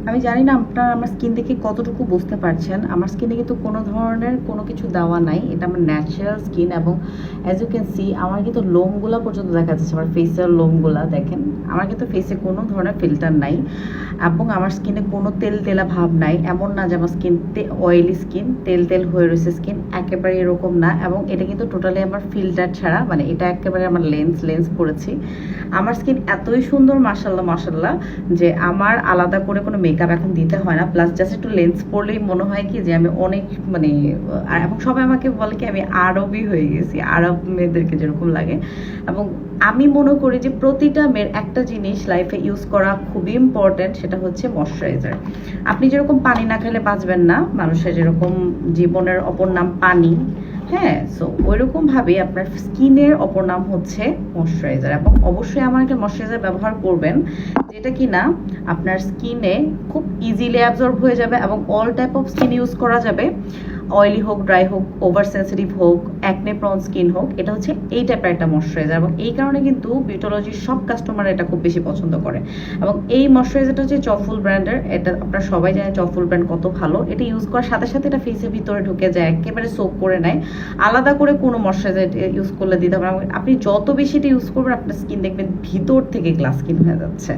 আমি জানি না আপনারা আমার স্কিন দেখে কতটুকু বুঝতে পারছেন। আমার স্কিনে কিন্তু কোনো ধরনের কোনো কিছু দেওয়া নাই। এটা আমার ন্যাচারাল স্কিন এবং অ্যাজ ইউ ক্যান সি আমার কিন্তু লোমগুলা পর্যন্ত দেখা যাচ্ছে, আমার ফেসের লোমগুলা দেখেন। আমার কিন্তু ফেসে কোনো ধরনের ফিল্টার নাই এবং আমার স্কিনে কোনো তেল তেলা ভাব নাই। এমন না যে আমার স্কিন অয়েলি স্কিন, তেল তেল হয়ে রয়েছে স্কিন, একেবারে এরকম না। এবং এটা কিন্তু টোটালি আমার ফিল্টার ছাড়া, মানে এটা একেবারে আমার লেন্স পড়েছি। আমার স্কিন এতই সুন্দর মাশাল্লাহ মাশাল্লাহ যে আমার আলাদা করে কোনো মেকআপ এখন দিতে হয় না। প্লাস জাস্ট একটু লেন্স পরলেই মনে হয় কি যে আমি অনেক মানে, এবং সবাই আমাকে বলে কি আমি আরবই হয়ে গেছি, আরব মেয়েদেরকে যেরকম লাগে। এবং আমি মনে করি যে প্রতিটা মেয়ের একটা জিনিস লাইফে ইউজ করা খুবই ইম্পর্টেন্ট, সেটা হচ্ছে ময়শ্চারাইজার। আপনি যেরকম পানি না খেলে বাঁচবেন না, মানুষের যেরকম জীবনের অপর নাম পানি, হ্যাঁ, সো ওইরকমভাবে আপনার স্কিনের অপর নাম হচ্ছে ময়শ্চারাইজার। এবং অবশ্যই আমার একটা ময়শ্চারাইজার ব্যবহার করবেন যেটা কি না আপনার স্কিনে খুব ইজিলি অ্যাবজর্ব হয়ে যাবে এবং all type of skin use করা যাবে। অয়েলি হোক, ড্রাই হোক, ওভার সেন্সিটিভ হোক, অ্যাকনে প্রন স্কিন হোক, এটা হচ্ছে এই টাইপের একটা ময়শ্চারাইজার। এবং এই কারণে কিন্তু বিউটোলজির সব কাস্টমার এটা খুব বেশি পছন্দ করে। এবং এই ময়শ্চারাইজারটা হচ্ছে চফুল ব্র্যান্ডের। এটা আপনারা সবাই জানেন চফুল ব্র্যান্ড কত ভালো। এটা ইউজ করার সাথে সাথে এটা ফেসের ভিতরে ঢুকে যায়, একেবারে সোক করে নেয়। আলাদা করে কোনো ময়শ্চারাইজার ইউজ করলে দিতে হবে না। আপনি যত বেশি এটা ইউজ করবেন আপনার স্কিন দেখবেন ভিতর থেকে গ্লাস স্কিন হয়ে যাচ্ছে।